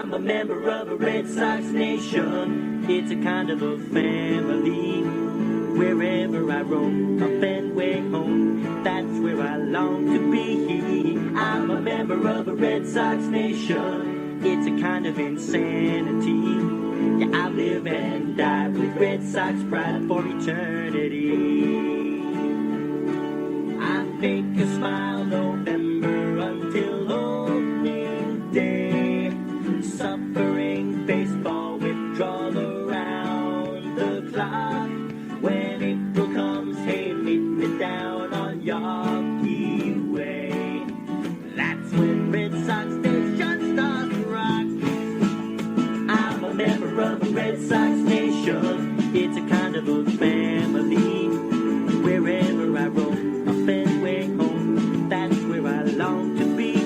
I'm a member of a Red Sox nation. It's a kind of a family. Wherever I roam, a Fenway home, that's where I long to be. I'm a member of a Red Sox nation. It's a kind of insanity. Yeah, I live and die with Red Sox pride for eternity. I fake a smile November until opening day. Suffering baseball withdrawal around the clock. When April comes, hey, meet me down on Yankee Way. That's when Red Sox Nation starts to rock. I'm a member of a Red Sox nation. It's a kind of a family. Wherever I roam, a Fenway home, that's where I long to be.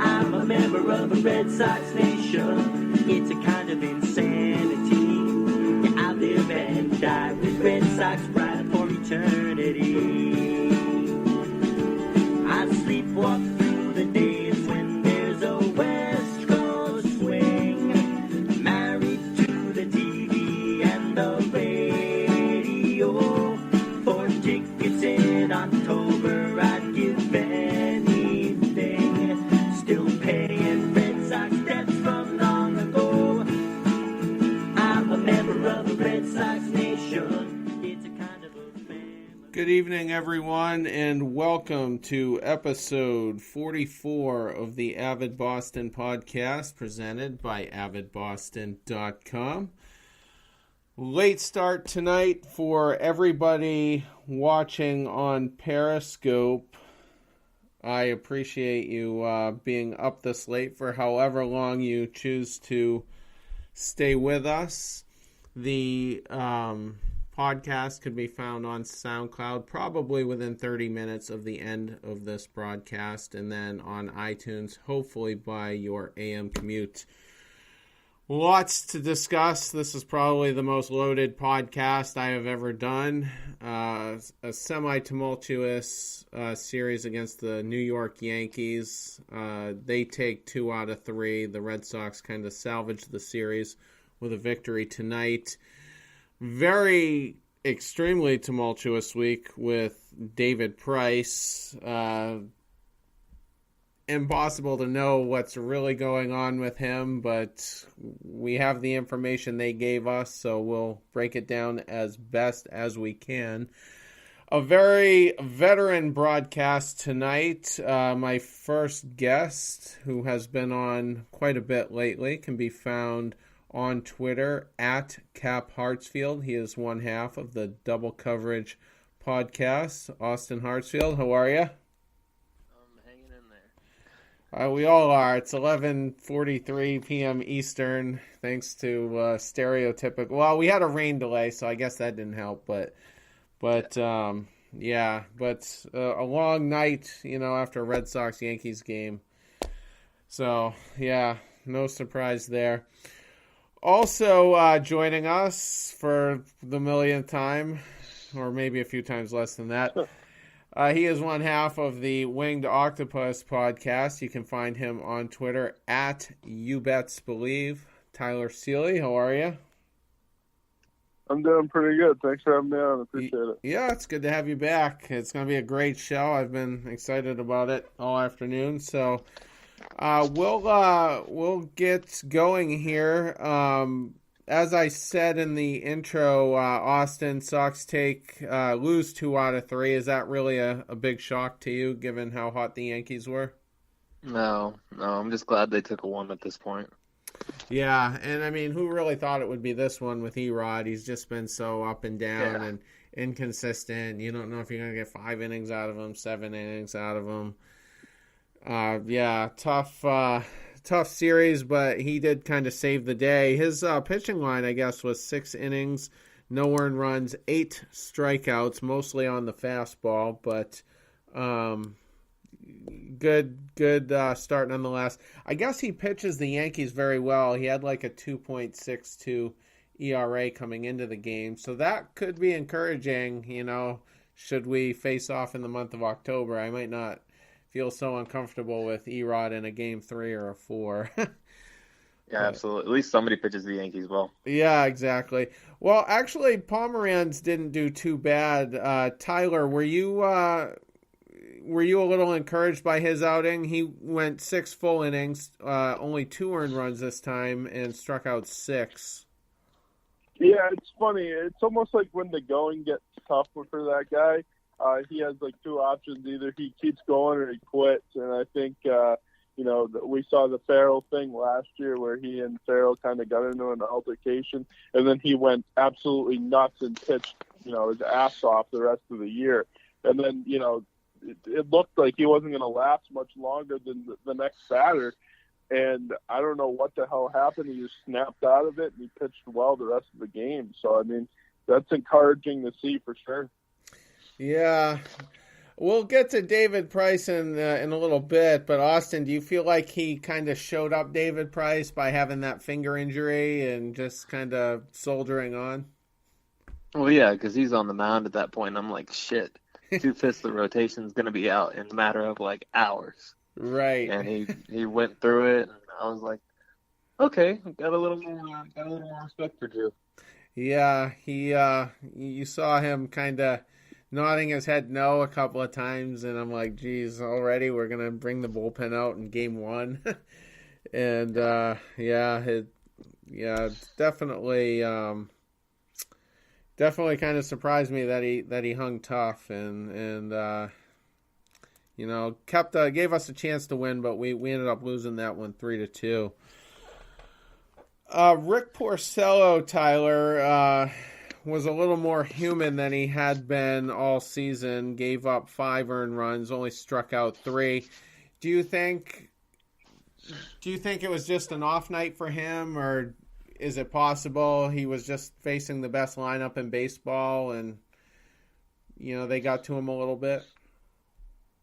I'm a member of a Red Sox nation. It's a kind of insanity. Yeah, I live and die with Red Sox pride for eternity. I sleepwalk through the days when there's a West Coast swing. Married to the TV and the radio. For tickets in October, I'd give anything. Still paying Red Sox debts from long ago. I'm a member of a Red Sox nation. It's a kind of a family. Good evening, everyone, and welcome to episode 44 of the Avid Boston Podcast, presented by AVIDBOSTON.com. Late start tonight for everybody watching on Periscope. I appreciate you being up this late for however long you choose to stay with us. The podcast can be found on SoundCloud probably within 30 minutes of the end of this broadcast, and then on iTunes, hopefully by your AM commute. Lots to discuss. This is probably the most loaded podcast I have ever done. A semi-tumultuous series against the New York Yankees. They take 2 out of 3. The Red Sox kind of salvaged the series with a victory tonight. Very extremely tumultuous week with David Price. Impossible to know what's really going on with him, but we have the information they gave us, so we'll break it down as best as we can. A very veteran broadcast tonight. My first guest, who has been on quite a bit lately, can be found on Twitter at Cap Hartsfield. He is one half of the Double Coverage podcast. Austin Hartsfield, how are you? We all are. It's 11:43 p.m. Eastern, thanks to stereotypical. Well, we had a rain delay, so I guess that didn't help. But a long night, after a Red Sox-Yankees game. So, yeah, no surprise there. Also joining us for the millionth time, or maybe a few times less than that. He is one half of the Winged Octopus podcast. You can find him on Twitter at YouBetsBelieve. Tyler Seeley, how are you? I'm doing pretty good. Thanks for having me on. Appreciate it. Yeah, it's good to have you back. It's going to be a great show. I've been excited about it all afternoon. So we'll get going here. As I said in the intro, Austin, Sox lose 2 out of 3. Is that really a big shock to you, given how hot the Yankees were? No, I'm just glad they took a 1 at this point. Yeah, and I mean, who really thought it would be this one with Erod? He's just been so up and down and inconsistent. You don't know if you're going to get 5 innings out of him, 7 innings out of him. Tough series, but he did kind of save the day. His pitching line, I guess, was 6 innings, no earned runs, 8 strikeouts, mostly on the fastball, but good start nonetheless. I guess he pitches the Yankees very well. He had like a 2.62 ERA coming into the game, so that could be encouraging, should we face off in the month of October. I might not feel so uncomfortable with Erod in a game 3 or a 4. Yeah, absolutely. At least somebody pitches the Yankees well. Yeah, exactly. Well, actually, Pomeranz didn't do too bad. Tyler, were you a little encouraged by his outing? He went 6 full innings, only 2 earned runs this time, and struck out 6. Yeah, it's funny. It's almost like when the going gets tough for that guy, he has like 2 options. Either he keeps going or he quits. And I think, we saw the Farrell thing last year where he and Farrell kind of got into an altercation, and then he went absolutely nuts and pitched, his ass off the rest of the year. And then, it looked like he wasn't going to last much longer than the next batter. And I don't know what the hell happened. He just snapped out of it, and he pitched well the rest of the game. So, I mean, that's encouraging to see for sure. Yeah. We'll get to David Price in a little bit, but Austin, do you feel like he kind of showed up David Price by having that finger injury and just kind of soldiering on? Well, yeah, because he's on the mound at that point. I'm like, shit, 2/5 of the rotation's going to be out in a matter of like hours. Right. And he went through it, and I was like, okay, got a little more respect for Drew. Yeah, you saw him kind of nodding his head no a couple of times, and I'm like, geez, already we're gonna bring the bullpen out in game 1. And it's definitely kind of surprised me that he hung tough and gave us a chance to win, but we ended up losing that one 3-2. Rick Porcello, Tyler, was a little more human than he had been all season. Gave up 5 earned runs, only struck out 3. Do you think it was just an off night for him, or is it possible he was just facing the best lineup in baseball and they got to him a little bit?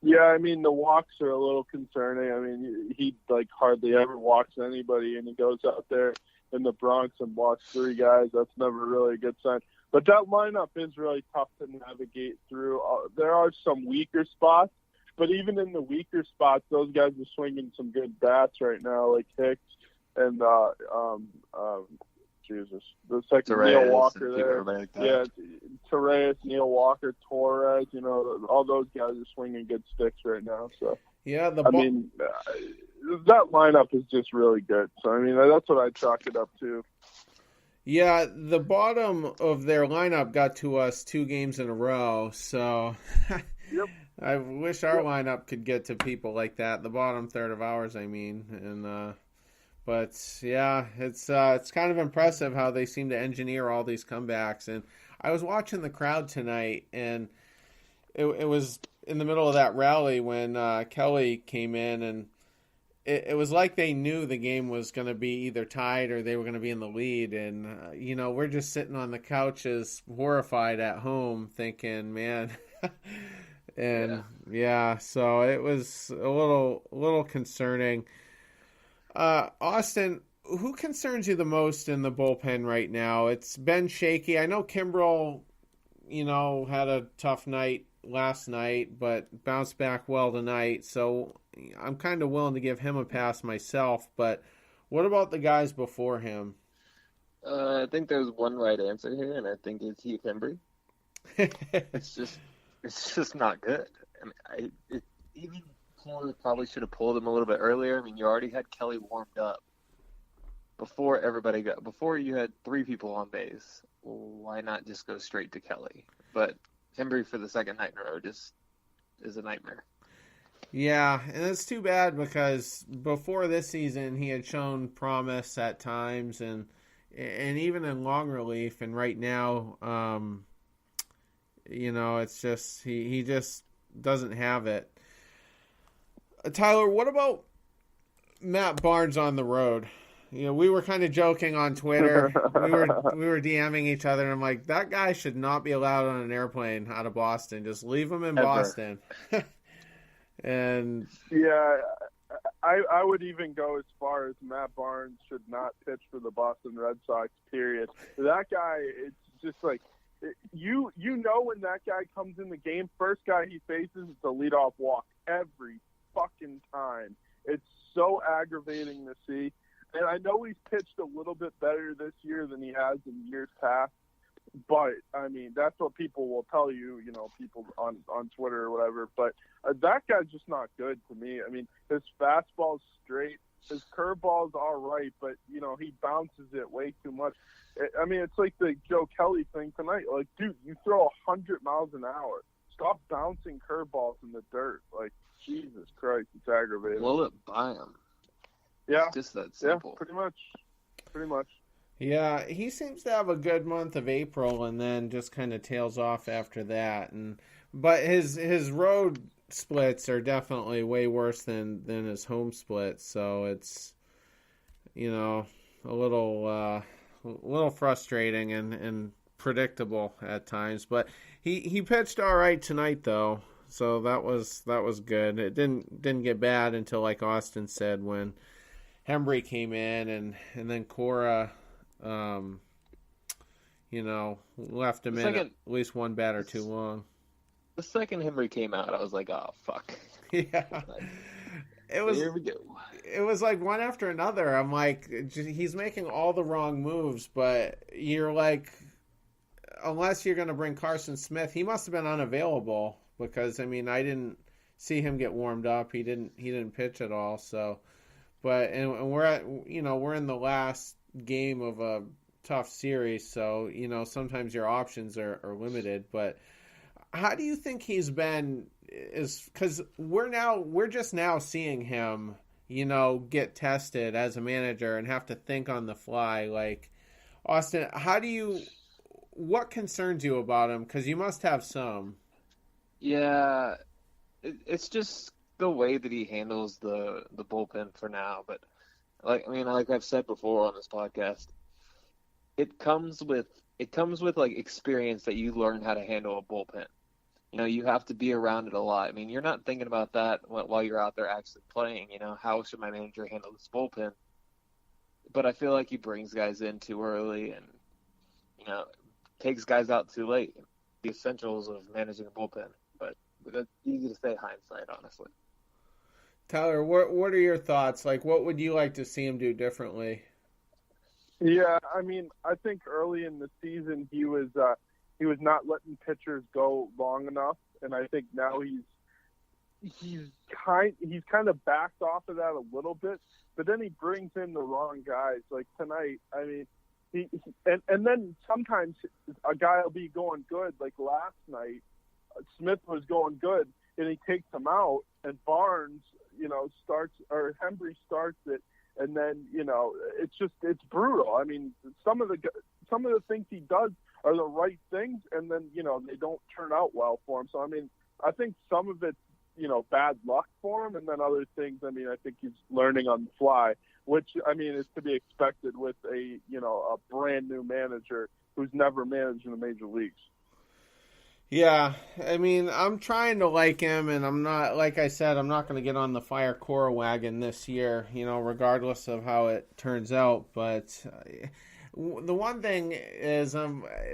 Yeah, I mean, the walks are a little concerning. I mean, he hardly ever walks anybody, and he goes out there in the Bronx and walks 3 guys. That's never really a good sign. But that lineup is really tough to navigate through. There are some weaker spots, but even in the weaker spots, those guys are swinging some good bats right now, like Hicks and the second Neil Walker there. Like yeah, Torres, Neil Walker, Torres. All those guys are swinging good sticks right now. So yeah, that lineup is just really good. So I mean, that's what I chalk it up to. Yeah, the bottom of their lineup got to us 2 games in a row, so yep. I wish our lineup could get to people like that. The bottom third of ours, I mean, and but yeah, it's kind of impressive how they seem to engineer all these comebacks. And I was watching the crowd tonight, and it was in the middle of that rally when Kelly came in, and it was like they knew the game was going to be either tied or they were going to be in the lead. And, we're just sitting on the couches horrified at home thinking, man. And, so it was a little concerning. Austin, who concerns you the most in the bullpen right now? It's been shaky. I know Kimbrel, had a tough night last night, but bounced back well tonight. So I'm kind of willing to give him a pass myself. But what about the guys before him? I think there's one right answer here, and I think it's Hugh Hembry. It's just not good. I mean, even Cole probably should have pulled him a little bit earlier. I mean, you already had Kelly warmed up before you had 3 people on base. Why not just go straight to Kelly? But Hembry for the second night in a row just is a nightmare. Yeah, and it's too bad because before this season he had shown promise at times and even in long relief, and right now it's just he just doesn't have it. Tyler, what about Matt Barnes on the road? We were kind of joking on Twitter. we were DMing each other, and I'm like, that guy should not be allowed on an airplane out of Boston. Just leave him in Boston. And yeah, I would even go as far as Matt Barnes should not pitch for the Boston Red Sox, period. That guy, it's just like, when that guy comes in the game, first guy he faces is a leadoff walk every fucking time. It's so aggravating to see. And I know he's pitched a little bit better this year than he has in years past. But, I mean, that's what people will tell you, people on Twitter or whatever. But that guy's just not good to me. I mean, his fastball's straight. His curveball's all right, but, he bounces it way too much. I mean, it's like the Joe Kelly thing tonight. Like, dude, you throw 100 miles an hour. Stop bouncing curveballs in the dirt. Like, Jesus Christ, it's aggravating. Blow it by him. Yeah. It's just that simple. Yeah, pretty much. Yeah, he seems to have a good month of April and then just kind of tails off after that. But his road splits are definitely way worse than his home splits, so it's a little frustrating and predictable at times. But he pitched all right tonight though, so that was good. It didn't get bad until, like Austin said, when Hembree came in and then Cora left him in at least one batter too long. The second Hembree came out, I was like, oh, fuck. Yeah. Here we go. It was like one after another. I'm like, he's making all the wrong moves, but you're like, unless you're going to bring Carson Smith, he must have been unavailable because, I mean, I didn't see him get warmed up. He didn't pitch at all. So, but, and we're in the last game of a tough series, so sometimes your options are limited. But how do you think he's been? Because we're just now seeing him get tested as a manager and have to think on the fly. Like, Austin, what concerns you about him? Because you must have some. Yeah, it's just the way that he handles the bullpen for now. But like I've said before on this podcast, it comes with like experience that you learn how to handle a bullpen. You have to be around it a lot. I mean, you're not thinking about that while you're out there actually playing. How should my manager handle this bullpen? But I feel like he brings guys in too early and takes guys out too late. The essentials of managing a bullpen, but that's easy to say hindsight, honestly. Tyler, what are your thoughts? Like, what would you like to see him do differently? Yeah, I mean, I think early in the season he was not letting pitchers go long enough, and I think now he's kind of backed off of that a little bit. But then he brings in the wrong guys. Like tonight, I mean, and then sometimes a guy will be going good. Like last night, Smith was going good, and he takes him out, and Barnes, starts, or Hembree starts it, and then it's brutal. I mean, some of the things he does are the right things, and then they don't turn out well for him. So I mean, I think some of it's bad luck for him, and then other things, I mean, I think he's learning on the fly, which I mean is to be expected with a brand new manager who's never managed in the major leagues. Yeah, I mean, I'm trying to like him, and I'm not, like I said, I'm not going to get on the Fire Cora wagon this year, regardless of how it turns out. But the one thing is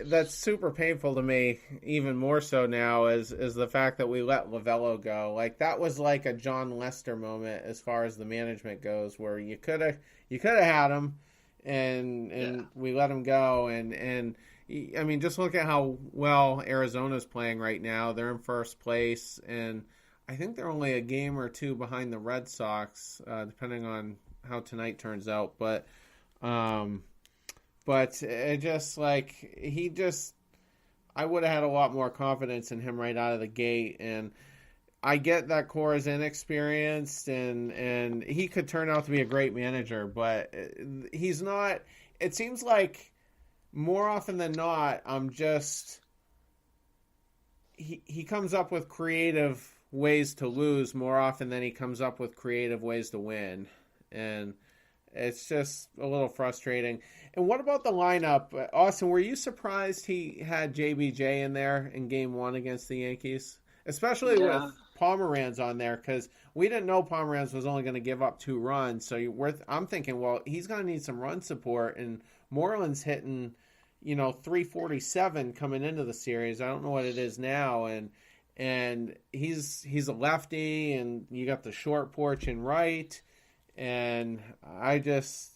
that's super painful to me, even more so now, is the fact that we let Lovello go. Like, that was like a John Lester moment as far as the management goes, where you could have had him, and we let him go, and I mean, just look at how well Arizona's playing right now. They're in first place, and I think they're only a game or two behind the Red Sox, depending on how tonight turns out. But it just I would have had a lot more confidence in him right out of the gate. And I get that Cora's inexperienced, and he could turn out to be a great manager, but he's not. It seems like more often than not, he comes up with creative ways to lose more often than he comes up with creative ways to win. And it's just a little frustrating. And what about the lineup? Austin, were you surprised he had JBJ in there in Game 1 against the Yankees? Especially with Pomeranz on there, because we didn't know Pomeranz was only going to give up 2 runs. So I'm thinking, well, he's going to need some run support, and Moreland's hitting, 347 coming into the series. I don't know what it is now, and he's a lefty, and you got the short porch and right, and I just